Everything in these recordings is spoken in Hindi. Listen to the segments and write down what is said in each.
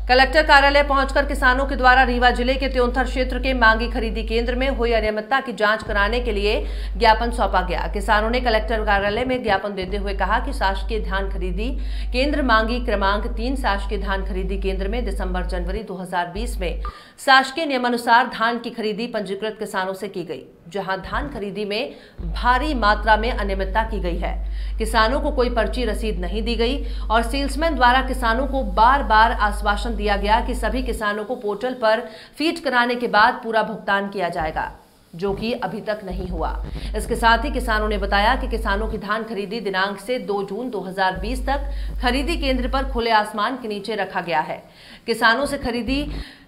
कलेक्टर कार्यालय पहुंचकर किसानों के द्वारा रीवा जिले के त्योंथर क्षेत्र के मांगी खरीदी केंद्र में हुई अनियमितता की जांच कराने के लिए ज्ञापन सौंपा गया। किसानों ने कलेक्टर कार्यालय में ज्ञापन देते हुए कहा कि शासकीय धान खरीदी केंद्र मांगी क्रमांक 3 शासकीय धान खरीदी केंद्र में दिसंबर जनवरी 2020 में शासकीय नियमानुसार धान की खरीदी पंजीकृत किसानों से की गई, जहां धान खरीदी में भारी मात्रा में अनियमितता की गई है। किसानों को कोई पर्ची रसीद नहीं दी गई और सेल्समैन द्वारा किसानों को बार बार आश्वासन दिया गया कि सभी किसानों को पोर्टल पर फीड कराने के बाद पूरा भुगतान किया जाएगा, जो कि अभी तक नहीं हुआ। इसके साथ ही किसानों ने बताया कि किसानों की धान खरीदी दिनांक से 2 जून 2020 तक खरीदी केंद्र पर खुले आसमान के नीचे रखा गया है। किसानों से खरीदी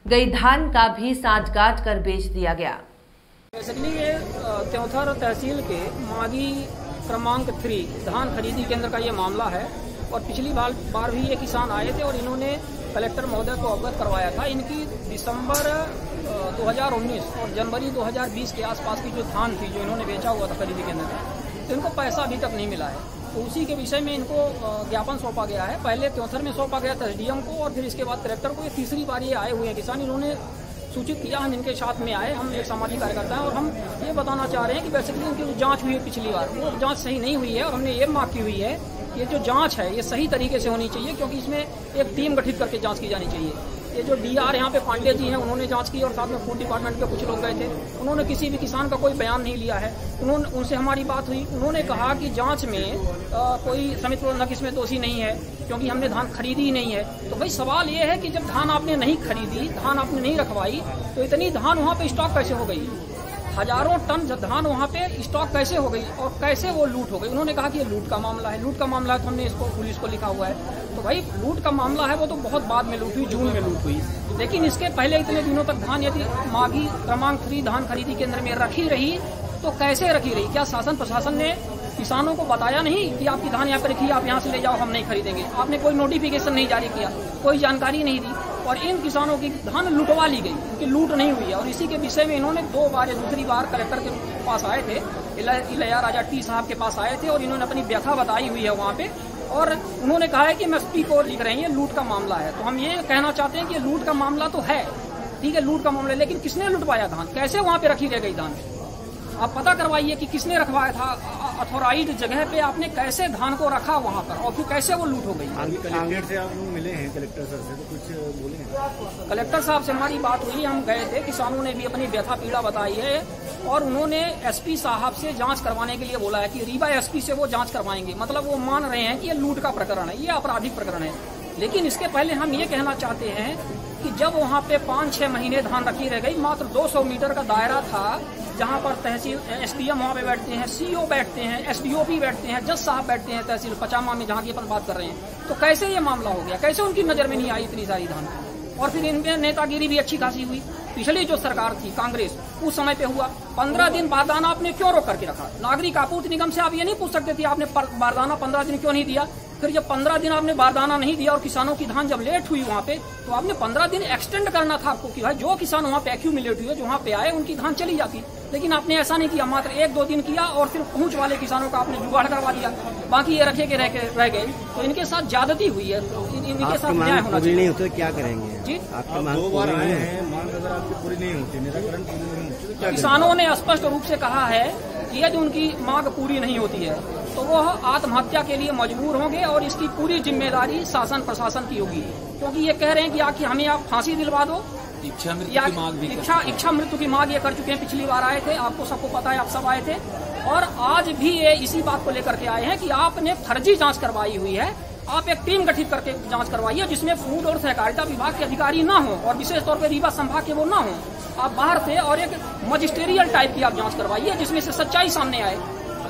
गई धान का भी सांठगांठ कर बेच दिया गया। बेसिकली ये त्योंथर तहसील के मांगी क्रमांक 3 धान खरीदी केंद्र का ये मामला है और पिछली बार भी ये किसान आए थे और इन्होंने कलेक्टर महोदय को अवगत करवाया था। इनकी दिसंबर 2019 और जनवरी 2020 के आसपास की जो धान थी जो इन्होंने बेचा हुआ था खरीदी केंद्र में, तो इनको पैसा अभी तक नहीं मिला है। तो उसी के विषय में इनको ज्ञापन सौंपा गया है। पहले त्योंथर में सौंपा गया था एसडीएम को और फिर इसके बाद कलेक्टर को। ये तीसरी बार ये आए हुए हैं किसान, इन्होंने सूचित किया, हम इनके साथ में आए, हम एक सामाजिक कार्यकर्ता हैं और हम ये बताना चाह रहे हैं कि बेसिकली उनकी जो जांच हुई है पिछली बार, वो जांच सही नहीं हुई है और हमने ये मांग की हुई है कि ये जो जांच है ये सही तरीके से होनी चाहिए, क्योंकि इसमें एक टीम गठित करके जांच की जानी चाहिए। ये जो डीआर यहाँ पे पांडे जी हैं, उन्होंने जांच की और साथ में फूड डिपार्टमेंट के कुछ लोग गए थे। उन्होंने किसी भी किसान का कोई बयान नहीं लिया है। उनसे हमारी बात हुई, उन्होंने कहा कि जांच में कोई समित नक इसमें दोषी नहीं है, क्योंकि हमने धान खरीदी ही नहीं है। तो भाई सवाल ये है कि जब धान आपने नहीं खरीदी, धान आपने नहीं रखवाई, तो इतनी धान वहाँ पे स्टॉक कैसे हो गई? हजारों टन धान वहाँ पे स्टॉक कैसे हो गई और कैसे वो लूट हो गई? उन्होंने कहा कि ये लूट का मामला है, लूट का मामला है, तो हमने इसको पुलिस को लिखा हुआ है। तो भाई लूट का मामला है, वो तो बहुत बाद में लूट हुई, जून में लूट हुई, लेकिन इसके पहले इतने दिनों तक धान यदि मांगी क्रमांक 3 धान खरीदी केंद्र में रखी रही तो कैसे रखी रही? क्या शासन प्रशासन ने किसानों को बताया नहीं कि आपकी धान यहाँ पर रखी, आप यहाँ से ले जाओ, हम नहीं खरीदेंगे? आपने कोई नोटिफिकेशन नहीं जारी किया, कोई जानकारी नहीं दी और इन किसानों की धान लुटवा ली गई, उनकी लूट नहीं हुई है। और इसी के विषय में इन्होंने 2 बार, दूसरी बार कलेक्टर के पास आए थे, इलैया राजा टी साहब के पास आए थे और इन्होंने अपनी व्यथा बताई हुई है वहाँ पे और उन्होंने कहा है कि एमएसपी को लिख रहे हैं, ये लूट का मामला है। तो हम ये कहना चाहते हैं कि लूट का मामला तो है, ठीक है, लूट का मामला, लेकिन किसने लुटवाया धान? कैसे वहाँ पे रखी रह गई धान? आप पता करवाइए कि किसने रखवाया था, अथॉराइज्ड जगह पे आपने कैसे धान को रखा वहाँ पर और फिर कैसे वो लूट हो गई। कलेक्टर से आप मिले हैं, कलेक्टर सर से, तो कुछ बोले? कलेक्टर साहब से हमारी बात हुई, हम गए थे, किसानों ने भी अपनी व्यथा पीड़ा बताई है और उन्होंने एसपी साहब से जांच करवाने के लिए बोला है कि रीवा एसपी से वो जांच करवाएंगे। मतलब वो मान रहे हैं कि ये लूट का प्रकरण है, ये आपराधिक प्रकरण है। लेकिन इसके पहले हम ये कहना चाहते हैं कि जब वहाँ पे 5-6 महीने धान रखी रह गई, मात्र 200 मीटर का दायरा था, जहाँ पर तहसील एसडीएम वहाँ पे बैठते हैं, सीओ बैठते हैं, एसडीओपी बैठते हैं, जज साहब बैठते हैं तहसील पचामा में, जहाँ की अपन बात कर रहे हैं। तो कैसे ये मामला हो गया? कैसे उनकी नजर में नहीं आई इतनी सारी धान? और फिर इनमें नेतागिरी भी अच्छी खासी हुई। पिछली जो सरकार थी कांग्रेस, उस समय पे हुआ 15 दिन बारदाना आपने क्यों रोक करके रखा? नागरिक आपूर्ति निगम से आप ये नहीं पूछ सकते थे आपने बारदाना 15 दिन क्यों नहीं दिया? फिर जब 15 दिन आपने बारदाना नहीं दिया और किसानों की धान जब लेट हुई वहाँ पे, तो आपने 15 दिन एक्सटेंड करना था आपको कि भाई जो किसान वहाँ पे एक्यूमुलेट हुए, जो वहाँ पे आए, उनकी धान चली जाती। लेकिन आपने ऐसा नहीं किया, मात्र 1-2 दिन किया और फिर पहुंच वाले किसानों का आपने जुगाड़ करवा दिया, बाकी ये रखे के रह गए। तो इनके साथ ज्यादती हुई है, तो इनके साथ न्याय होना चाहिए। नहीं होते क्या करेंगे जी? आपकी मांग 2 बार आए हैं, मांग अगर आपकी पूरी नहीं होती, निराकरण पूरी नहीं होती, किसानों ने स्पष्ट रूप से कहा है कि यदि उनकी मांग पूरी नहीं होती है तो वो आत्महत्या के लिए मजबूर होंगे और इसकी पूरी जिम्मेदारी शासन प्रशासन की होगी, क्योंकि ये कह रहे हैं कि आखिर हमें आप फांसी दिलवा दो, इच्छा मृत्यु की मांग ये कर चुके हैं। पिछली बार आए थे, आपको सबको पता है, आप सब आए थे और आज भी ये इसी बात को लेकर के आए हैं कि आपने फर्जी जांच करवाई हुई है। आप एक टीम गठित करके जांच करवाइए जिसमें फूड और सहकारिता विभाग के अधिकारी ना हो और विशेष तौर पर रीवा संभाग के वो ना हो, आप बाहर से, और एक मजिस्टेरियल टाइप की आप जांच करवाइए जिसमें से सच्चाई सामने आए।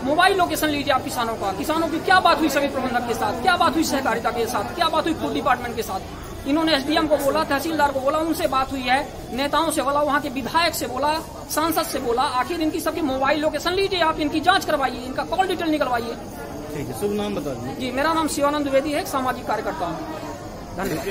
मोबाइल लोकेशन लीजिए आप किसानों का, किसानों की क्या बात हुई सभी प्रबंधक के साथ, क्या बात हुई सहकारिता के साथ, क्या बात हुई फूड डिपार्टमेंट के साथ। इन्होंने एसडीएम को बोला, तहसीलदार को बोला, उनसे बात हुई है, नेताओं से बोला, वहाँ के विधायक से बोला, सांसद से बोला। आखिर इनकी सबकी मोबाइल लोकेशन लीजिए, आप इनकी जांच करवाइए, इनका कॉल डिटेल निकलवाइए। ठीक है, शुभ नाम बता दीजिए। जी, मेरा नाम शिवानंद द्विवेदी है, एक सामाजिक कार्यकर्ता हूँ। धन्यवाद।